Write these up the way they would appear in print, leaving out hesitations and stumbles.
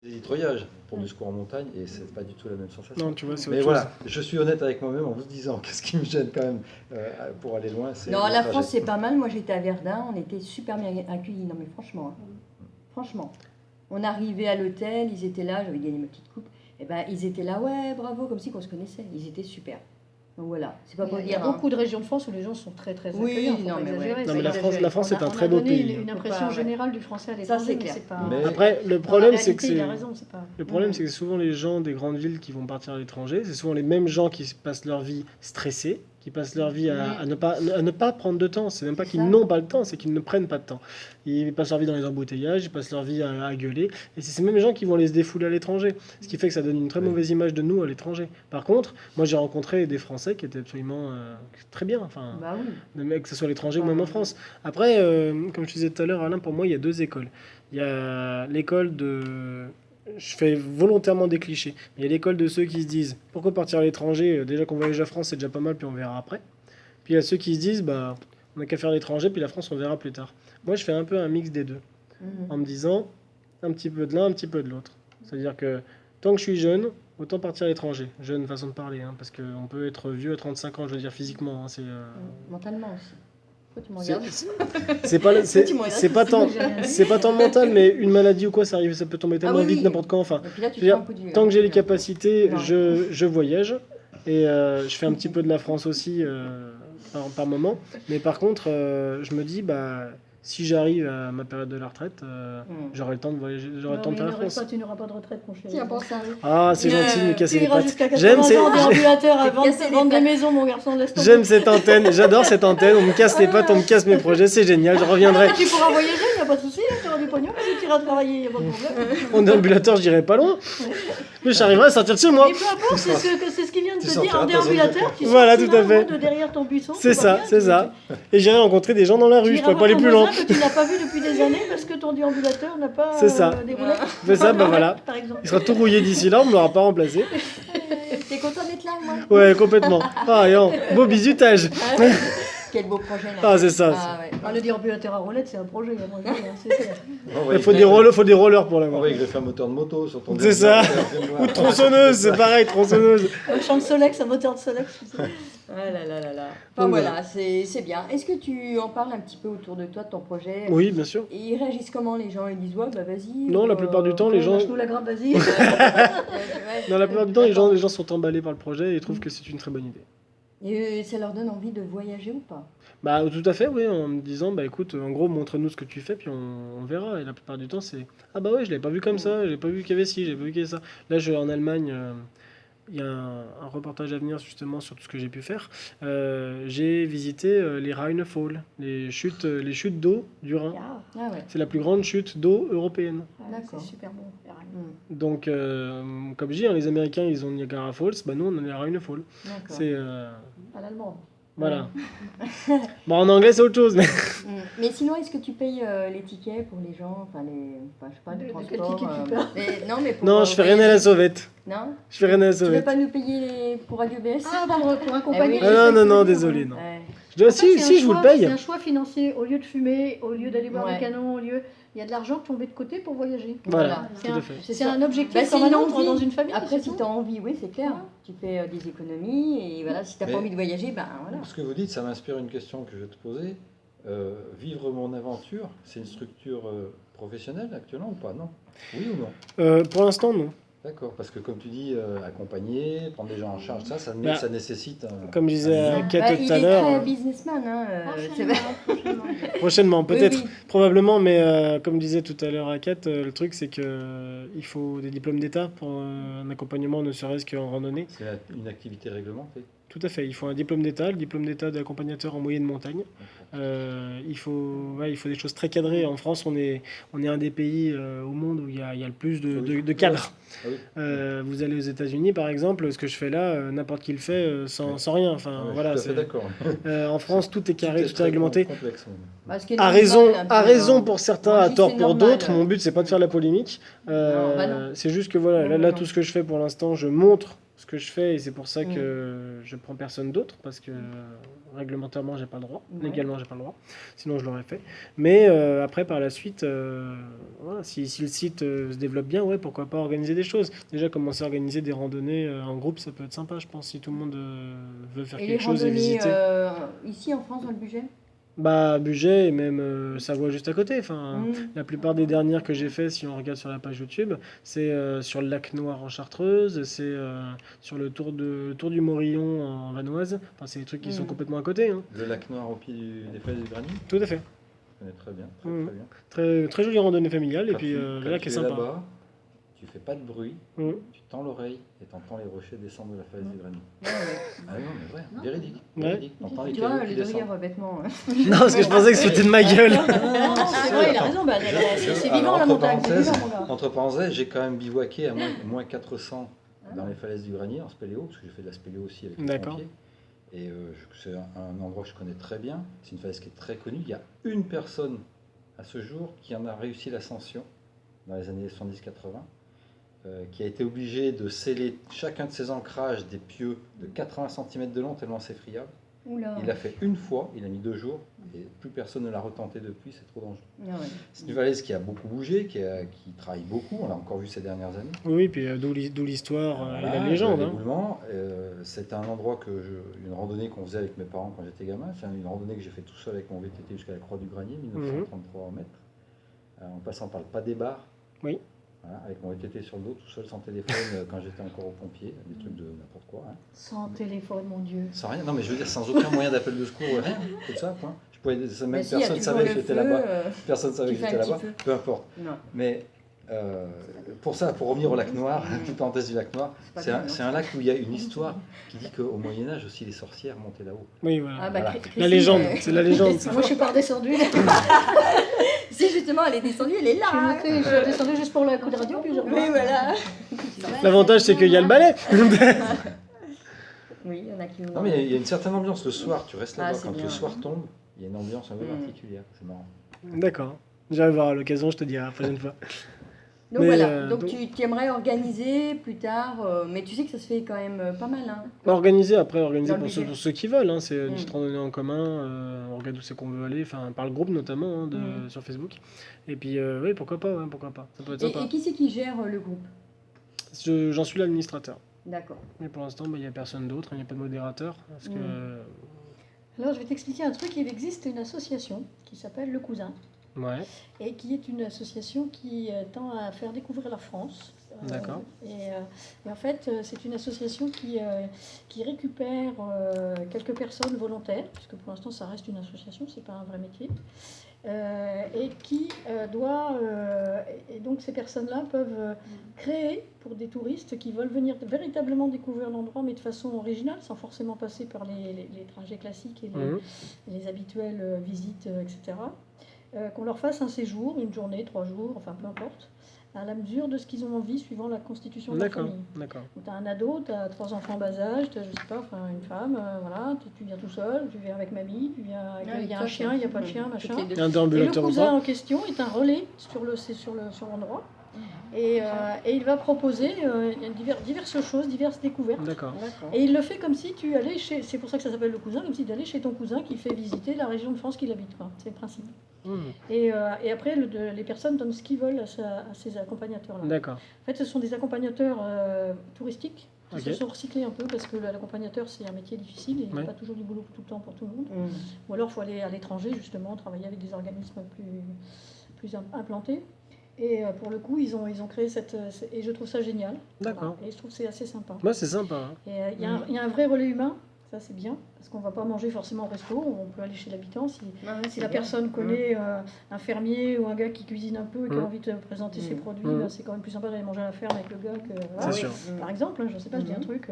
Des litroyages pour du secours en montagne et c'est pas du tout la même sensation. Non, tu vois, c'est Mais autre voilà, chose. je suis honnête avec moi-même en vous disant qu'est-ce qui me gêne quand même pour aller loin, c'est Non, le la trajet. France, c'est pas mal. Moi, j'étais à Verdun, on était super bien accueillis. Non, mais franchement, hein. Franchement. On arrivait à l'hôtel, ils étaient là, j'avais gagné ma petite coupe. Et ben, ils étaient là, ouais, bravo, comme si qu'on se connaissait. Ils étaient super. Donc voilà, c'est pas pour Il y a dire. Hein. beaucoup de régions de France où les gens sont très très Oui, accueillants. Faut non, pas mais exagérer, ouais. Non, faut mais pas exagérer. la France, c'est un On très a beau donné pays. une impression ouais. générale du français à Ça, l'étranger, c'est mais clair. c'est pas. Mais- Après, le Dans la problème, c'est que réalité, il c'est. a raison, c'est pas. Le problème, c'est que souvent les gens des grandes villes qui vont partir à l'étranger, c'est souvent les mêmes gens qui passent leur vie stressés, qui passent leur vie à ne pas prendre de temps. C'est même pas C'est qu'ils ça. n'ont pas le temps, c'est qu'ils ne prennent pas de temps. Ils passent leur vie dans les embouteillages, ils passent leur vie à gueuler. Et c'est ces mêmes gens qui vont aller se défouler à l'étranger. Ce qui fait que ça donne une très Oui. mauvaise image de nous à l'étranger. Par contre, moi j'ai rencontré des Français qui étaient absolument très bien. Enfin, Bah oui. que ce soit à l'étranger ou Ouais. même en France. Après, comme je disais tout à l'heure, Alain, pour moi, il y a deux écoles. Il y a l'école de... Je fais volontairement des clichés. Il y a l'école de ceux qui se disent pourquoi partir à l'étranger, déjà qu'on voyage à France, c'est déjà pas mal, puis on verra après. Puis il y a ceux qui se disent bah, on n'a qu'à faire l'étranger, puis la France, on verra plus tard. Moi, je fais un peu un mix des deux, Mhm. en me disant un petit peu de l'un, un petit peu de l'autre. C'est-à-dire que tant que je suis jeune, autant partir à l'étranger. Jeune façon de parler, hein, parce qu'on peut être vieux à 35 ans, je veux dire physiquement. Hein, c'est, Mentalement aussi. Pourquoi tu me c'est, regardes c'est pas, c'est, Tu me regardes, c'est pas tant, j'ai rien dit. c'est pas tant mental, mais une maladie ou quoi, ça arrive, ça peut tomber tellement oui, vite oui. n'importe quand. Enfin, Et puis là, tu je veux fais dire, un coup de vieux. tant que j'ai les hein. capacités, Non. je voyage et je fais un petit peu de la France aussi par moment. Mais par contre, je me dis bah si j'arrive à ma période de la retraite, j'aurai le temps de voyager, j'aurai le Non, temps de mais faire ne la reste France. pas, tu n'auras pas de retraite, mon chéri. Tiens, pense à Ah, c'est gentil de me casser Tu les iras pattes. jusqu'à J'aime 80 ces- ans en déambulateur à J'ai cassé les vendre des pattes. maisons, mon garçon, laisse tomber. J'aime cette antenne, j'adore cette antenne. On me casse les pattes, on me casse mes projets, c'est génial. Je reviendrai. Tu pourras voyager, il n'y a pas de souci, tu auras du pognon, parce que tu iras travailler, il n'y a pas de problème. En déambulateur, je dirais pas loin. Mais j'arriverai à sortir de chez moi. Mais peu importe, c'est ce qu'il vient de Tu te dire sortiras en ta zone de déambulateur. Tu Voilà, sortiras tout à fait. de derrière ton buisson. C'est tout va ça, bien, c'est tu- ça. Et j'irai rencontrer des gens dans la Tu rue, je iras pourrais pas aller voir plus ton loin. voisin que tu n'as pas vu depuis des années parce que ton déambulateur n'a pas C'est ça. des roulettes. Fais ça, bah voilà. Par exemple. Il sera tout rouillé d'ici là, on ne l'aura pas remplacé. T'es content d'être là, moi Ouais, complètement. Ah, et beau bizutage. Quel beau projet là. Ah, c'est ça. Ah, ouais. Ah, le déambulateur à roulettes, c'est un projet, à mon avis, hein, c'est clair. Il faut des rollers pour On l'avoir. va greffer un moteur de moto sur ton C'est ça. déambulateur. Ou de tronçonneuse, c'est pareil, tronçonneuse. Un champ de Solex, un moteur de Solex. tu sais. Ah là là là là. Enfin Donc, voilà, c'est bien. Est-ce que tu en parles un petit peu autour de toi, de ton projet Oui, bien sûr. Et ils réagissent comment les gens? Ils disent ouais, bah vas-y. Non, ou, la plupart du temps, les gens. Lâche-nous la grappe, vas-y. Non, la plupart du temps, les gens sont emballés par le projet et trouvent que c'est une très bonne idée. Et ça leur donne envie de voyager ou pas? Bah, tout à fait, oui, en me disant, bah écoute, en gros, montre-nous ce que tu fais, puis on verra. Et la plupart du temps, c'est ah bah ouais, je l'avais pas vu comme ça, j'ai pas vu qu'il y avait ci, j'ai pas vu qu'il y avait ça. Là, en Allemagne, il y a un reportage à venir justement sur tout ce que j'ai pu faire. J'ai visité les Rheinfall, les chutes d'eau du Rhin. Ah, Ah ouais. C'est la plus grande chute d'eau européenne. D'accord. c'est super bon. y a rien. Donc, comme je dis, hein, les Américains, ils ont Niagara Falls, bah nous, on a les Rheinfall. D'accord. C'est À l'allemande. voilà. Bon, en anglais, c'est autre chose, mais Mais sinon, est-ce que tu payes les tickets pour les gens, enfin je sais pas, De le quel transport ticket tu parles non, mais pour, non, je fais rien à la voyager. sauvette. Non. Je fais rien à la Tu veux sauvette. pas nous payer pour Radio BS? Ah, pour accompagner. Eh oui. Ah non, désolé, non. Ouais. Je dois, En fait, c'est un si, je vous le choix- paye. C'est un choix financier. Au lieu de fumer, au lieu d'aller boire Ouais. des canons, il y a de l'argent tombé de côté pour voyager. Voilà, C'est tout un, à fait. c'est ça. un objectif Bah, c'est comme un une autre envie. dans une famille. Après, c'est si tout. tu as envie, oui, c'est clair. Tu fais des économies et voilà, si tu n'as Mais- pas envie de voyager, ben voilà. Ce que vous dites, ça m'inspire une question que je vais te poser. Vivre mon aventure, c'est une structure professionnelle actuellement ou pas? Non? Oui ou non? Pour l'instant, non. D'accord, parce que comme tu dis, accompagner, prendre des gens en charge, ça Bah, ça nécessite un... Comme je disais à Ah, Kate Bah, tout il à est l'heure, très businessman. Hein, c'est vrai. prochainement, peut-être, Oui, oui. probablement, mais comme je disais tout à l'heure à Kate, le truc c'est que il faut des diplômes d'État pour un accompagnement, ne serait-ce qu'en randonnée. C'est une activité réglementée. Tout à fait, il faut un diplôme d'État, le diplôme d'État d'accompagnateur en moyenne montagne. Il faut des choses très cadrées. En France, on est un des pays au monde où il y a le plus de cadres. Ah oui. Vous allez aux États-Unis, par exemple, ce que je fais là, n'importe qui le fait sans rien. Enfin, Ouais, voilà, je suis tout à fait d'accord. en France, tout est carré, tout est très réglementé. complexe. Bah, ce qui est À normal, raison, un peu, à raison hein. pour certains, Moi, à je dis tort c'est pour normal. d'autres. Mon but, c'est pas de faire la polémique. Non, bah non. C'est juste que voilà, Non, là, non. tout ce que je fais pour l'instant, je montre ce que je fais, et c'est pour ça que je prends personne d'autre, parce que réglementairement, j'ai pas le droit, Ouais. légalement, j'ai pas le droit, sinon je l'aurais fait. Mais après, par la suite, voilà, si le site se développe bien, ouais, pourquoi pas organiser des choses. Déjà, commencer à organiser des randonnées en groupe, ça peut être sympa, je pense, si tout le monde veut faire Et les quelque chose et randonnées visiter. ici en France dans le budget Bah, budget et même Savoie juste à côté. Enfin, Mmh. la plupart des dernières que j'ai fait, si on regarde sur la page YouTube, c'est sur le lac Noir en Chartreuse, c'est sur le tour du Morillon en Vanoise. Enfin, c'est des trucs qui sont complètement à côté, hein. Le lac noir au pied des falaises du Granit, Tout à fait. je connais très bien, très Mhm. très bien. Très, très jolie randonnée familiale et Quand puis quand le lac tu est es sympa. là-bas, tu fais pas de bruit, Mhm. tu tends l'oreille et t'entends les rochers descendre de la falaise du Granit. Ouais, ouais. Ah non, mais vrai, Non. véridique, Ouais. véridique. T'entends les Tu vois, cailloux le qui de descendent. rire bêtement. Non, parce que je pensais que c'était de ma gueule. Non, c'est vrai, il a raison. Bah, c'est Alors, vivant la entre montagne, c'est parenthèses, vivant, mon gars. Entre parenthèses, j'ai quand même bivouaqué à moins 400 dans les falaises du Granit en spéléo, parce que j'ai fait de la spéléo aussi avec les D'accord. pompiers. Et c'est un endroit que je connais très bien. C'est une falaise qui est très connue. Il y a une personne à ce jour qui en a réussi l'ascension dans les années 70-80, qui a été obligé de sceller chacun de ses ancrages des pieux de 80 cm de long tellement c'est friable. Oula. Il l'a fait une fois, il a mis 2 jours, et plus personne ne l'a retenté depuis, c'est trop dangereux. Ah ouais. C'est une falaise qui a beaucoup bougé, qui travaille beaucoup, on l'a encore vu ces dernières années. Oui, puis d'où l'histoire et Voilà, la légende. Hein. l'éboulement, c'était un endroit une randonnée qu'on faisait avec mes parents quand j'étais gamin. C'est une randonnée que j'ai fait tout seul avec mon VTT jusqu'à la Croix du Granier, 1933 mètres, en passant par le pas des bars. Oui. Voilà, avec mon VTT sur le dos, tout seul, sans téléphone, quand j'étais encore au pompier, des trucs de n'importe quoi. Hein. Sans téléphone, mon Dieu. Sans rien, non mais je veux dire, sans aucun moyen d'appel de secours, rien, comme ça, point. Même Mais si, il y a personne ne toujours savait que le j'étais feu, là-bas. Personne ne savait tu que fais j'étais un petit là-bas, feu. peu importe. Non. Mais pour revenir au lac Noir, petite parenthèse du lac Noir, pas c'est bien, c'est un lac où il y a une histoire qui dit qu'au Moyen-Âge aussi les sorcières montaient là-haut. Oui, voilà. Ah bah, Voilà. Christine, La légende, c'est la légende. ça. Moi, je suis pas redescendue. Si justement elle est descendue, elle est là. hein. Je suis redescendue juste pour le coup de radio, puis je Oui, voilà. L'avantage, c'est qu'il y a le balai. Oui, il y en a qui nous. Non mais il y a une certaine ambiance le soir, tu restes là-bas, Ah, c'est quand bien. le soir tombe, il y a une ambiance un peu Mm. particulière, c'est marrant. D'accord. J'irai voir à l'occasion, je te dirai la prochaine fois. Donc Mais, voilà, donc donc- tu aimerais organiser plus tard, mais tu sais que ça se fait quand même pas mal. Hein. Organiser Dans le pour budget. ceux qui veulent. Hein. C'est une Mm. petite randonnée en commun. On regarde où c'est qu'on veut aller, enfin, par le groupe notamment, hein, sur Facebook. Et puis, oui, pourquoi pas, ouais, pourquoi pas. Ça peut être sympa. Et qui c'est qui gère le groupe? J'en suis l'administrateur. D'accord. Mais pour l'instant, il n'y a personne d'autre, il n'y a pas de modérateur. Parce que, Alors, je vais t'expliquer un truc. Il existe une association qui s'appelle Le Cousin ouais, et qui est une association qui tend à faire découvrir la France. D'accord. Et en fait, c'est une association qui récupère quelques personnes volontaires, puisque pour l'instant, ça reste une association, c'est pas un vrai métier. Et qui et donc ces personnes-là peuvent créer pour des touristes qui veulent venir véritablement découvrir l'endroit, mais de façon originale, sans forcément passer par les trajets classiques et Mhm. les habituelles visites, etc. Qu'on leur fasse un séjour, une journée, 3 jours, enfin peu importe, à la mesure de ce qu'ils ont envie, suivant la constitution de la D'accord, famille. d'accord. Tu as un ado, tu as 3 enfants en bas âge, tu as, je sais pas, enfin, une femme, voilà, tu viens tout seul, tu viens avec mamie, tu viens avec, il y a un chien, il n'y a pas de chien, machin. Il y a un Et le déambulateur ou cousin pas en question est un relais sur l'endroit. Et il va proposer diverses choses, diverses découvertes. D'accord. D'accord. Et il le fait comme si tu allais chez... C'est pour ça que ça s'appelle le cousin, comme si tu allais chez ton cousin qui fait visiter la région de France qu'il habite. Quoi. C'est le principe. Mhm. Et après, les personnes donnent ce qu'ils veulent à ces accompagnateurs-là. D'accord. En fait, ce sont des accompagnateurs touristiques qui Ok. se sont recyclés un peu parce que l'accompagnateur, c'est un métier difficile et il n'y a Ouais. pas toujours du boulot tout le temps pour tout le monde. Mm. Ou alors, il faut aller à l'étranger, justement, travailler avec des organismes plus implantés. Et pour le coup, ils ont créé et je trouve ça génial. D'accord. Voilà. Et je trouve que c'est assez sympa. Moi, c'est sympa. Hein. Et il y a un vrai relais humain, ça c'est bien, parce qu'on ne va pas manger forcément au resto, on peut aller chez l'habitant. Si la personne connaît un fermier ou un gars qui cuisine un peu et qui a envie de présenter ses produits, bah, c'est quand même plus sympa d'aller manger à la ferme avec le gars que. Voilà. C'est sûr. Par exemple, hein, je ne sais pas, je dis un truc.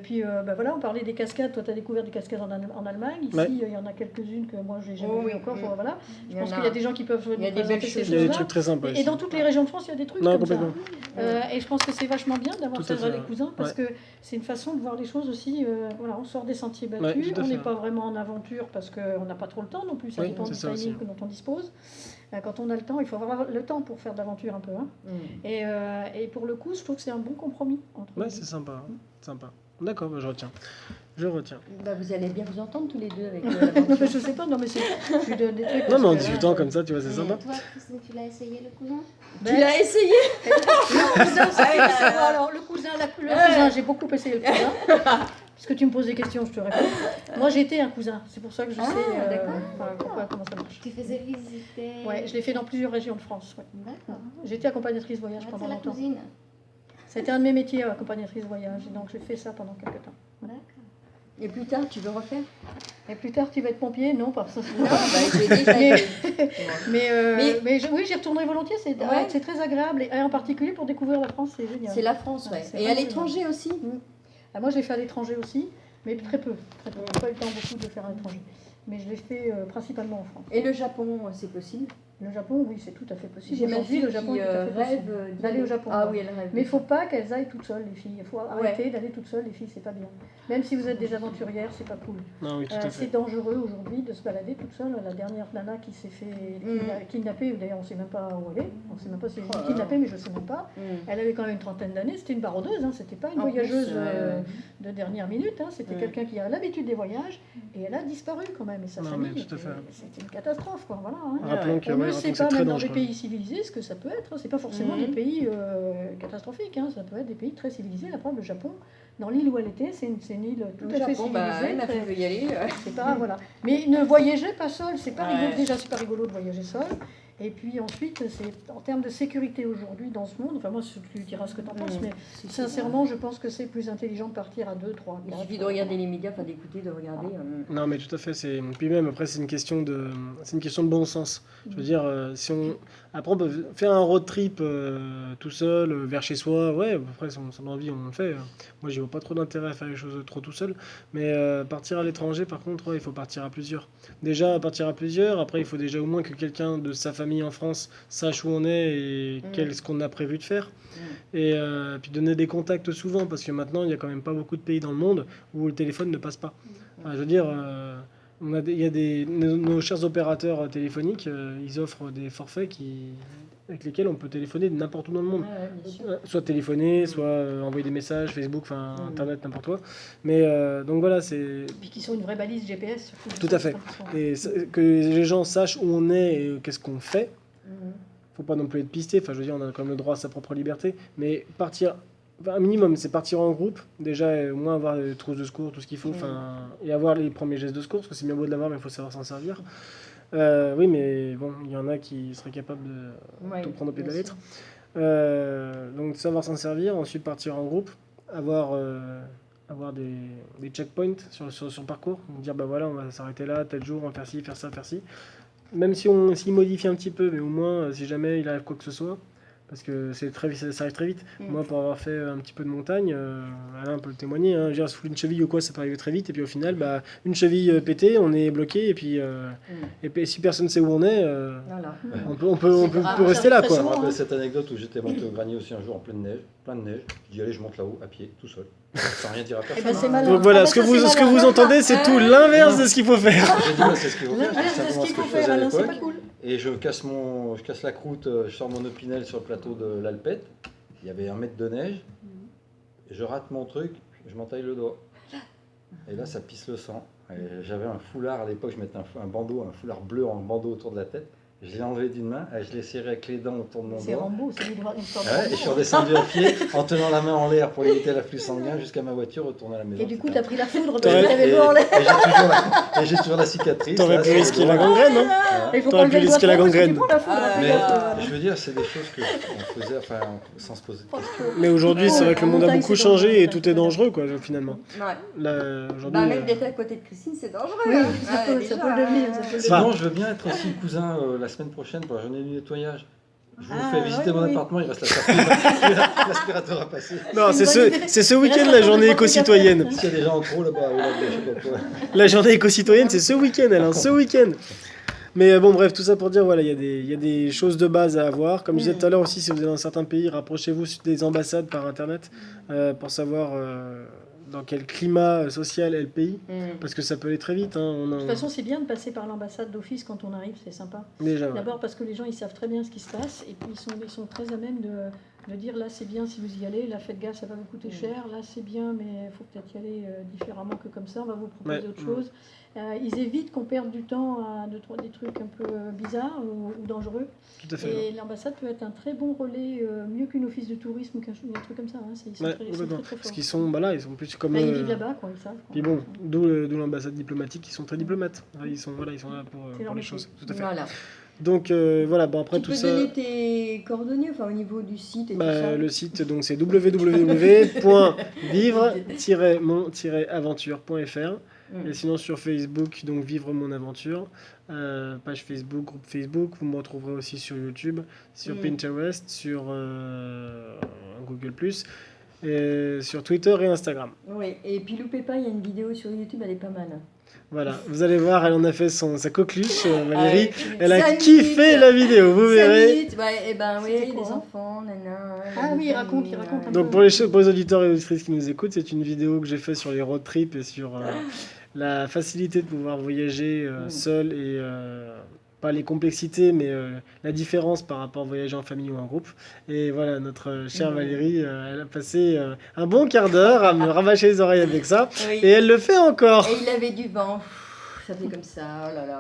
Puis bah, voilà, on parlait des cascades. Toi, tu as découvert des cascades en Allemagne. Ici, Ouais. il y en a quelques-unes que moi, je n'ai jamais Oh, vues oui. encore. Voilà. Il Je y en pense a. qu'il y a des gens qui peuvent Il y a nous des belles présenter ces choses. Il y a des choses-là. trucs très sympas Et ici. dans toutes les régions de France, il y a des trucs Non, comme ça. complètement. Et je pense que c'est vachement bien d'avoir Tout à ça fait, des ouais. cousins parce Ouais. que c'est une façon de voir les choses aussi. Voilà, on sort des sentiers battus, Ouais, tout à on fait. n'est pas vraiment en aventure parce qu'on n'a pas trop le temps non plus. Ça Oui, dépend c'est du ça timing aussi. dont on dispose. Quand on a le temps, il faut avoir le temps pour faire de l'aventure un peu. Hein. Et pour le coup, je trouve que c'est un bon compromis entre Ouais, les c'est deux. sympa. Sympa. D'accord, bah, je retiens. Je retiens. Bah, vous allez bien vous entendre tous les deux avec Non, l'aventure. mais je sais pas, non, mais c'est. Je lui donne des trucs. Non, parce mais en que là, discutant comme ça, tu vois, c'est sympa. Toi, Christine, tu l'as essayé le cousin? Tu l'as essayé? Le cousin, c'est Ah, une histoire. Alors, le cousin, j'ai beaucoup essayé le cousin. Parce que tu me poses des questions, je te réponds. Moi, j'étais un cousin, c'est pour ça que je sais d'accord. comment ça marche. Tu faisais visiter. Ouais, je l'ai fait dans plusieurs régions de France. Ouais. D'accord. J'étais accompagnatrice voyage Ah, pendant c'est la longtemps. cousine. C'était un de mes métiers, accompagnatrice voyage. Et donc, j'ai fait ça pendant quelques temps. D'accord. Et plus tard, tu veux refaire? Et plus tard, tu vas être pompier? Non, pas ça. Non, bah, j'ai déjà Mais- été. Oui, j'y retournerai volontiers. Ouais. C'est très agréable. Et en particulier pour découvrir la France, c'est génial. C'est la France, ouais. Ouais, c'est Et à vraiment l'étranger aussi? Ah, moi, je l'ai fait à l'étranger aussi, mais très peu. Très peu. J'ai pas eu le temps beaucoup de le faire à l'étranger. Mais je l'ai fait principalement en France. Et le Japon, c'est possible? Le Japon, oui, c'est tout à fait possible. J'ai ma Aujourd'hui, fille le Japon qui est tout à fait rêve possible. D'aller au Japon. Ah ouais. oui, elle rêve. Mais il ne faut pas qu'elles aillent toutes seules, les filles. Il faut arrêter d'aller toutes seules, les filles, c'est pas bien. Même si vous êtes des aventurières, c'est pas cool. Non, oui, tout à fait. C'est dangereux aujourd'hui de se balader toute seule. La dernière nana qui s'est fait kidnapper, d'ailleurs on ne sait même pas où elle est, on ne sait même pas si elle est kidnappée, mais je ne sais même pas. Elle avait quand même une trentaine d'années, c'était une baroudeuse, hein. C'était pas une En plus, voyageuse de dernière minute, hein. C'était quelqu'un qui a l'habitude des voyages et elle a disparu quand même. Et sa Non, famille, mais tout à fait. c'était une catastrophe, quoi. Voilà, hein. Rappelons que, On ne ouais, sait rappelons que c'est pas, très même dans des dangereux. pays civilisés, ce que ça peut être. C'est pas forcément des pays catastrophiques, hein. Ça peut être des pays très civilisés. La preuve, le Japon, dans l'île où elle était, c'est une île tout Le à fait Japon, bah, civilisée. ma fille veut y aller. C'est pas, voilà. Mais ne voyagez pas seul, c'est pas rigolo. Ouais. Déjà, c'est pas rigolo de voyager seul. Et puis ensuite, c'est en termes de sécurité aujourd'hui dans ce monde, enfin moi, tu diras ce que tu en penses, mais sincèrement, je pense que c'est plus intelligent de partir à 2, 3, 4. Il suffit de regarder les médias, enfin d'écouter, de regarder. Non, mais tout à fait. Puis même après, c'est une question de bon sens. Je veux dire, si on après on peut faire un road trip tout seul vers chez soi. Ouais, après, si on a envie, on le fait. Moi, j'y vois pas trop d'intérêt à faire les choses trop tout seul. Mais partir à l'étranger, par contre, ouais, il faut partir à plusieurs. Déjà, partir à plusieurs. Après, il faut déjà au moins que quelqu'un de sa famille en France sache où on est et ce qu'on a prévu de faire. Et puis donner des contacts souvent, parce que maintenant, il y a quand même pas beaucoup de pays dans le monde où le téléphone ne passe pas. Enfin, je veux dire, il y a nos chers opérateurs téléphoniques, ils offrent des forfaits avec lesquels on peut téléphoner de n'importe où dans le monde. bien sûr. Soit téléphoner, soit envoyer des messages, Facebook, enfin Internet, n'importe quoi. Mais donc voilà, c'est... Puis qui sont une vraie balise GPS. surtout. Tout à fait. Et que les gens sachent où on est et qu'est-ce qu'on fait. Faut pas non plus être pisté, enfin je veux dire, on a quand même le droit à sa propre liberté. Mais partir, enfin, un minimum, c'est partir en groupe. Déjà, au moins avoir les trousses de secours, tout ce qu'il faut, et avoir les premiers gestes de secours, parce que c'est bien beau de l'avoir, mais il faut savoir s'en servir. Oui, mais bon, il y en a qui seraient capables de tout prendre au pied de la lettre. Donc savoir s'en servir, ensuite partir en groupe, avoir des checkpoints sur le parcours, dire bah voilà, on va s'arrêter là, tel jour, on va faire ci, faire ça, faire ci. Même si on s'y modifie un petit peu, mais au moins si jamais il arrive quoi que ce soit, parce que ça arrive très vite. Moi, pour avoir fait un petit peu de montagne, Alain peut le témoigner, hein, je veux dire, sous une cheville ou quoi, ça peut arriver très vite, et puis au final, bah, une cheville pétée, on est bloqué, et puis si personne ne sait où on est, Voilà. on peut rester là, très quoi. Je me souvent, rappelle cette anecdote où j'étais monté au granier aussi un jour en pleine neige, plein de neige. Je dis allez, je monte là-haut à pied, tout seul, sans rien dire à personne. ben, c'est malin. Donc voilà, Ah, ce que bah, ça, c'est vous malin. entendez, c'est tout l'inverse de ce qu'il faut faire. J'ai dit ouais, c'est ce qu'il faut faire, c'est C'est simplement ce ce qu'il que faut je faisais faire, à Alain, c'est l'époque. pas cool. Et je casse la croûte, je sors mon opinel sur le plateau de l'Alpette. Il y avait 1 mètre de neige. Et je rate mon truc, je m'entaille le doigt. Et là, ça pisse le sang. Et j'avais un foulard à l'époque, je mettais un foulard bleu en bandeau autour de la tête. Je l'ai enlevé d'une main, je l'ai serré avec les dents autour de mon C'est doigt. Rambo, c'est une histoire de Ouais, et Rambo. je suis redescendu à pied en tenant la main en l'air pour éviter l'afflux sanguin jusqu'à ma voiture, retourner à la maison. Et du coup, C'était t'as pris la foudre parce T'aurais- que t'avais le en l'air. et j'ai toujours la cicatrice. T'aurais là, pu sur le risquer doigt. la gangrène, non? Il faut T'aurais pas pu lever le doigt risquer la trop parce que tu gangrène. prends la foudre. Ah, Fais Mais gaffe. je veux dire, c'est des choses qu'on faisait sans se poser de questions. Mais aujourd'hui, c'est vrai que le En monde a montagne, beaucoup c'est changé dangereux, et tout est dangereux, quoi, finalement. Ouais. Là, aujourd'hui, Bah, même d'être à côté de Christine, c'est dangereux. Oui, hein. ça peut le déjà, devenir. Ça peut le Sinon, devenir. je veux bien être aussi cousin la semaine prochaine pour la journée du nettoyage. Je vous Ah, fais visiter oui, mon oui. appartement, il reste l'aspirateur à passer. non, C'est une bonne idée. c'est ce Il week-end reste la encore journée des trucs à faire. éco-citoyenne. S'il y a des gens en trop là-bas, ou là, je sais pas quoi. La journée éco-citoyenne, c'est ce week-end, Alain, ce week-end. Mais bon, bref, tout ça pour dire, voilà, il y a des choses de base à avoir. Comme je disais tout à l'heure aussi, si vous êtes dans certains pays, rapprochez-vous des ambassades par Internet pour savoir dans quel climat social est le pays. Parce que ça peut aller très vite. Hein. De toute façon, c'est bien de passer par l'ambassade d'office quand on arrive, c'est sympa. Déjà, ouais. D'abord parce que les gens, ils savent très bien ce qui se passe, et puis ils sont très à même de dire là c'est bien si vous y allez, là faites gaffe, ça va vous coûter cher, là c'est bien, mais il faut peut-être y aller différemment que comme ça, on va vous proposer autre chose. Ils évitent qu'on perde du temps à des trucs un peu bizarres ou dangereux. Tout à fait. Et l'ambassade peut être un très bon relais, mieux qu'une office de tourisme ou qu'un truc comme ça. Hein. Ils sont très Parce forts. qu'ils sont, bah là, ils sont plus comme. Ils vivent là-bas, quoi, ils savent. Puis bon, d'où l'ambassade diplomatique, ils sont très diplomates. Ils sont là pour les choses. Tout à fait. Voilà. Donc voilà, bon après Tu tout peux ça. donner tes coordonnées, enfin au niveau du site et tout ça. Le site, donc c'est www.vivre-mon-aventure.fr. Et sinon sur Facebook, donc Vivre mon aventure, page Facebook, groupe Facebook. Vous me retrouverez aussi sur YouTube, sur Pinterest, sur Google+, et sur Twitter et Instagram. Oui, et puis loupez pas, il y a une vidéo sur YouTube, elle est pas mal. Voilà, vous allez voir, elle en a fait sa coqueluche, Valérie. Elle a 5 kiffé minutes. la vidéo, vous 5 verrez. minutes, ouais, et ben oui, C'était les quoi, hein enfants, nana. Ah oui, il raconte un peu. Donc pour les auditeurs et auditrices qui nous écoutent, c'est une vidéo que j'ai faite sur les road trips et sur la facilité de pouvoir voyager seul et pas les complexités, mais la différence par rapport à voyager en famille ou en groupe. Et voilà, notre chère Valérie, elle a passé un bon quart d'heure à me rabâcher les oreilles avec ça, Oui. et elle le fait encore. Et il avait du vent, ça fait comme ça, oh là là.